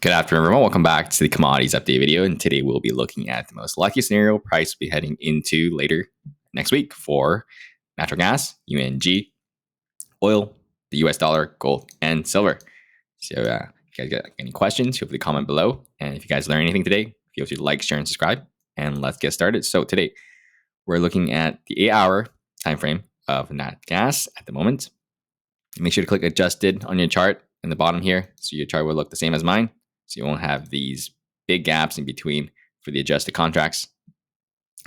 Good afternoon, everyone. Welcome back to the commodities update video. And today we'll be looking at the most likely scenario price will be heading into later next week for natural gas, UNG, oil, the US dollar, gold, and silver. So if you guys got any questions, feel free to comment below. And if you guys learn anything today, feel free to like, share, and subscribe. And let's get started. So today we're looking at the 8-hour time frame of nat gas at the moment. Make sure to click adjusted on your chart in the bottom here, so your chart will look the same as mine. So you won't have these big gaps in between for the adjusted contracts.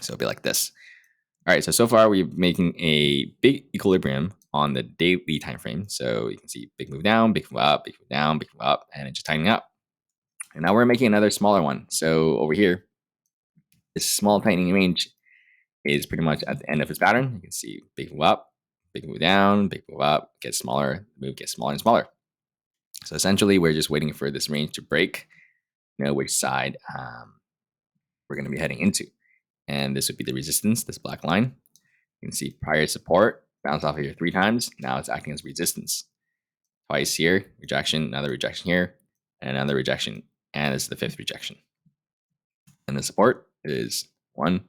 So it'll be like this. All right, so far we're making a big equilibrium on the daily time frame. So you can see big move down, big move up, big move down, big move up, and it's just tightening up. And now we're making another smaller one. So over here, this small tightening range is pretty much at the end of its pattern. You can see big move up, big move down, big move up, gets smaller, the move gets smaller and smaller. So essentially, we're just waiting for this range to break, which side we're going to be heading into. And this would be the resistance, this black line. You can see prior support, bounced off of here 3 times. Now it's acting as resistance. Twice here, rejection, another rejection here, and another rejection. And this is the 5th rejection. And the support is 1,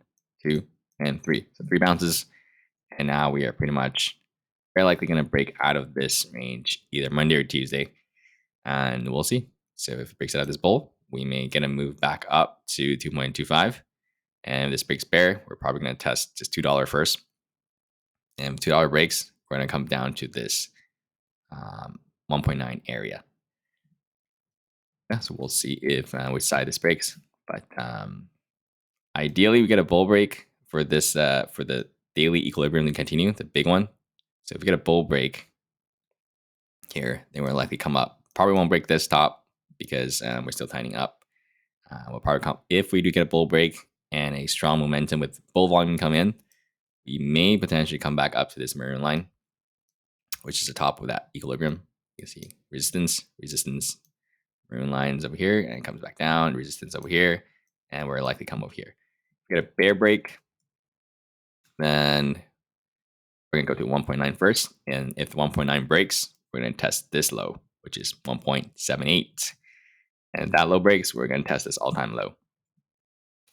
2, and 3. So 3 bounces. And now we are pretty much very likely going to break out of this range either Monday or Tuesday. And we'll see. So if it breaks out of this bull, we may get a move back up to 2.25. And if this breaks bear, we're probably going to test just $2 first. And if $2 breaks, we're going to come down to this 1.9 area. Yeah, so we'll see if which side this breaks. But ideally, we get a bull break for this for the daily equilibrium to continue, the big one. So if we get a bull break here, then we'll likely come up. Probably won't break this top because we're still tightening up. We'll probably come, if we do get a bull break and a strong momentum with bull volume come in, we may potentially come back up to this maroon line, which is the top of that equilibrium. You can see resistance, resistance, maroon lines over here, and it comes back down, resistance over here, and we're likely come over here. If we get a bear break, then we're going to go to 1.9 first. And if the 1.9 breaks, we're going to test this low, which is 1.78. And if that low breaks, we're going to test this all-time low.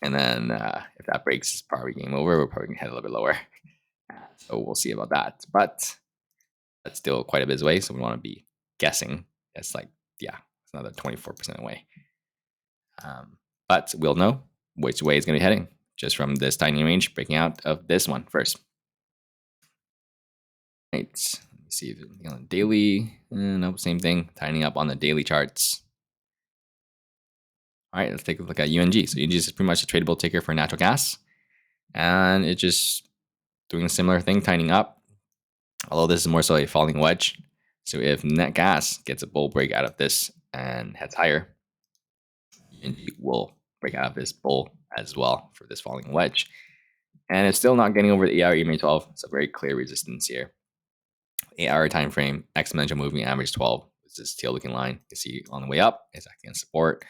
And then if that breaks, it's probably game over. We're probably going to head a little bit lower. So we'll see about that. But that's still quite a bit away. So we want to be guessing. It's like, yeah, it's another 24% away. But we'll know which way it's going to be heading just from this tiny range breaking out of this one first. Right. Let me see on the daily. Nope, same thing. Tightening up on the daily charts. All right, let's take a look at UNG. So UNG is pretty much a tradable ticker for natural gas. And it's just doing a similar thing, tightening up. Although this is more so a falling wedge. So if net gas gets a bull break out of this and heads higher, UNG will break out of this bull as well for this falling wedge. And it's still not getting over the 8-hour EMA 12. It's a very clear resistance here. 8-hour time frame, exponential moving average 12. It's this tail looking line. You can see on the way up, it's acting as support.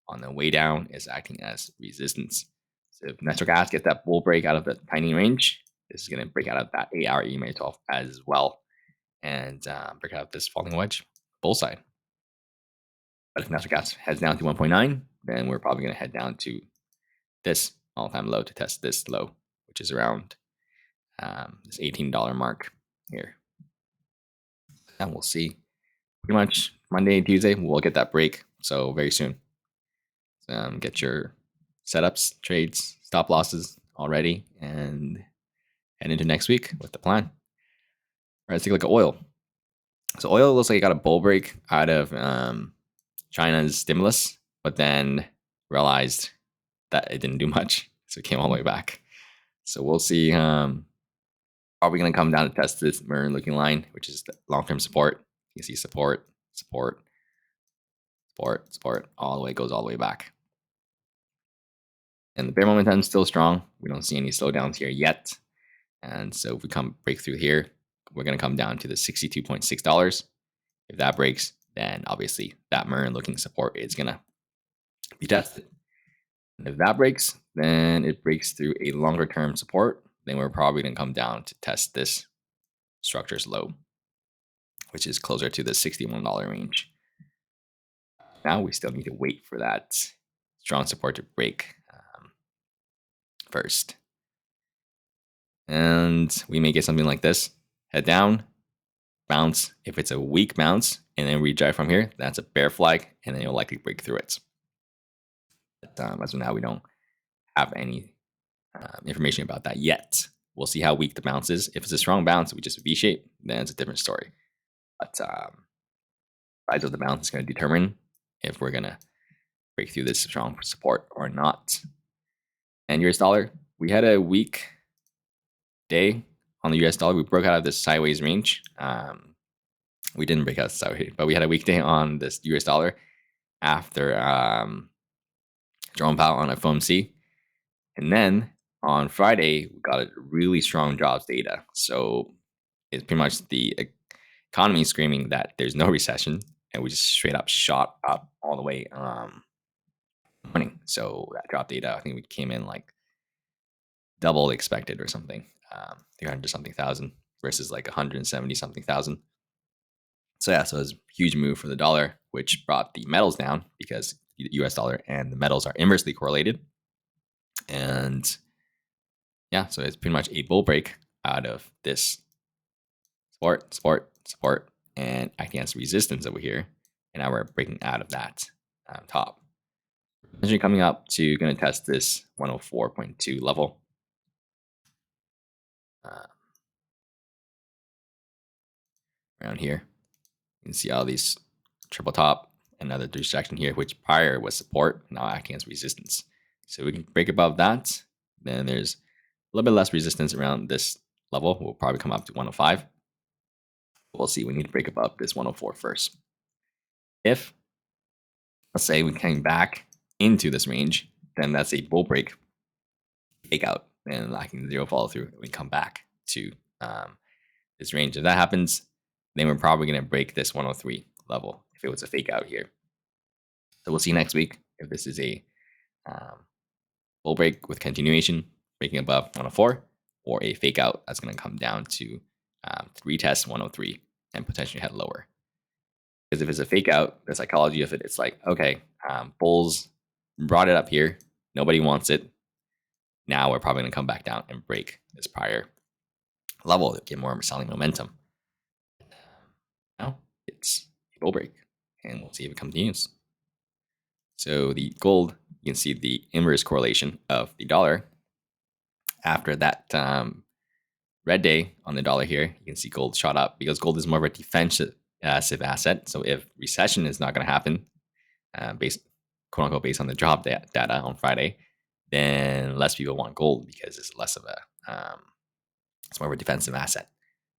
On the way down, it's acting as resistance. So if natural gas gets that bull break out of the tiny range, this is going to break out of that 8-hour EMA 12 as well. And break out of this falling wedge, bull side. But if natural gas heads down to 1.9, then we're probably going to head down to this all-time low to test this low, which is around this $18 mark here. And we'll see. Pretty much Monday and Tuesday, we'll get that break. So very soon. Get your setups, trades, stop losses all ready, and head into next week with the plan. All right, let's take a look at oil. So oil looks like it got a bull break out of China's stimulus, but then realized that it didn't do much, so it came all the way back. So we'll see. Are we going to come down to test this maroon looking line, which is the long-term support? You can see support, support, support, support, all the way, goes all the way back. And the bear momentum is still strong. We don't see any slowdowns here yet. And so if we break through here, we're going to come down to the $62.6. If that breaks, then obviously that maroon looking support is going to be tested. And if that breaks, then it breaks through a longer term support. Then we're probably going to come down to test this structure's low, which is closer to the $61 range. now we still need to wait for that strong support to break first. And we may get something like this. Head down, bounce. If it's a weak bounce and then reject from here, that's a bear flag, and then you'll likely break through it. But as of now, we don't have any information about that yet. We'll see how weak the bounce is. If it's a strong bounce, we just V shape, then it's a different story. But size of the bounce is going to determine if we're going to break through this strong support or not. And US dollar, we had a weak day on the US dollar. We broke out of this sideways range. We didn't break out sideways, but we had a weak day on this US dollar after Jerome Powell on FOMC. And then on Friday, we got a really strong jobs data. So it's pretty much the economy screaming that there's no recession, and we just straight up shot up all the way morning. So that job data, I think we came in like double expected or something, 300 something thousand versus like 170 something thousand. So yeah, so it was a huge move for the dollar, which brought the metals down because the US dollar and the metals are inversely correlated. And yeah, so it's pretty much a bull break out of this support, and acting as resistance over here. And now we're breaking out of that top. Essentially coming up to going to test this 104.2 level. Around here, you can see all these triple top, another rejection here, which prior was support, now acting as resistance. So we can break above that. Then there's a little bit less resistance around this level. We'll probably come up to 105. We'll see. We need to break above this 104 first. If, let's say, we came back into this range, then that's a bull break, fake out, and lacking zero follow through. We come back to this range. If that happens, then we're probably going to break this 103 level if it was a fake out here. So we'll see next week if this is a bull break with continuation, breaking above 104, or a fake out that's going to come down to retest 103 and potentially head lower. Because if it's a fake out, the psychology of it, it's like, okay, bulls brought it up here. Nobody wants it. Now we're probably going to come back down and break this prior level to get more selling momentum. Now it's a bull break, and we'll see if it continues. So the gold, you can see the inverse correlation of the dollar. After that red day on the dollar here, you can see gold shot up because gold is more of a defensive asset. So if recession is not going to happen, based quote unquote based on the job data on Friday, then less people want gold because it's less of a it's more of a defensive asset.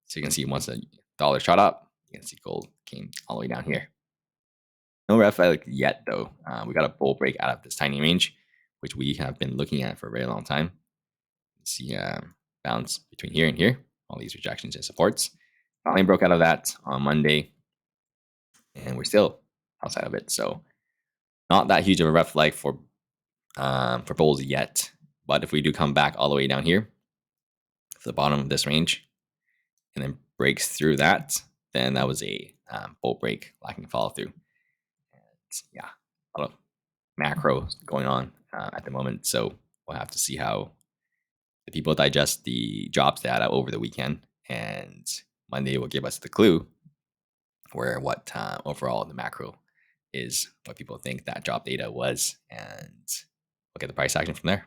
So you can see once the dollar shot up, you can see gold came all the way down here. No red flag yet though. We got a bull break out of this tiny range, which we have been looking at for a very long time. See bounce between here and here, all these rejections and supports. Finally broke out of that on Monday, and we're still outside of it. So not that huge of a red flag for bulls yet. But if we do come back all the way down here to the bottom of this range and then breaks through that, then that was a bull break lacking follow through. And yeah, a lot of macro going on at the moment. So we'll have to see how the people digest the jobs data over the weekend, and Monday will give us the clue where what overall the macro is, what people think that job data was, and we'll get the price action from there.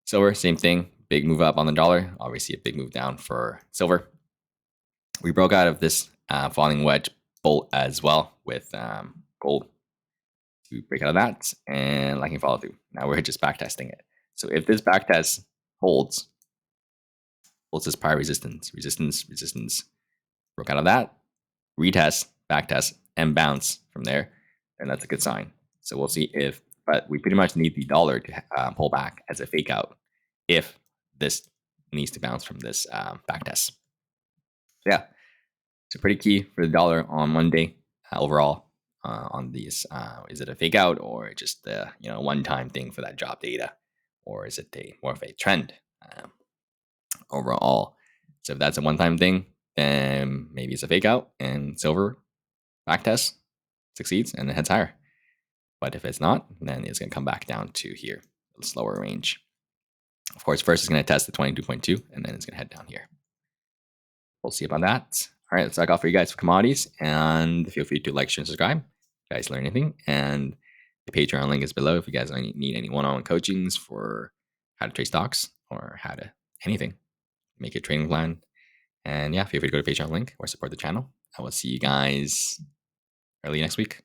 Silver, same thing, big move up on the dollar. Obviously, a big move down for silver. We broke out of this falling wedge bolt as well with gold to break out of that and lacking follow through. Now we're just back testing it. So if this back test holds this prior resistance, broke out of that, retest, back test, and bounce from there, and that's a good sign. So we'll see if, but we pretty much need the dollar to pull back as a fake out if this needs to bounce from this back test. So yeah, so pretty key for the dollar on Monday overall. On these, is it a fake out or just a one-time thing for that job data, or is it more of a trend overall? So if that's a one-time thing, then maybe it's a fake out and silver back test. succeeds and it heads higher. But if it's not, then it's going to come back down to here, a slower range. Of course, first it's going to test the 22.2, and then it's going to head down here. We'll see about that. All right, that's all I got for you guys for commodities. And feel free to like, share, and subscribe if you guys learn anything. And the Patreon link is below if you guys need any one-on-one coachings for how to trade stocks or how to anything, make a trading plan. And yeah, feel free to go to Patreon link or support the channel. I will see you guys early next week.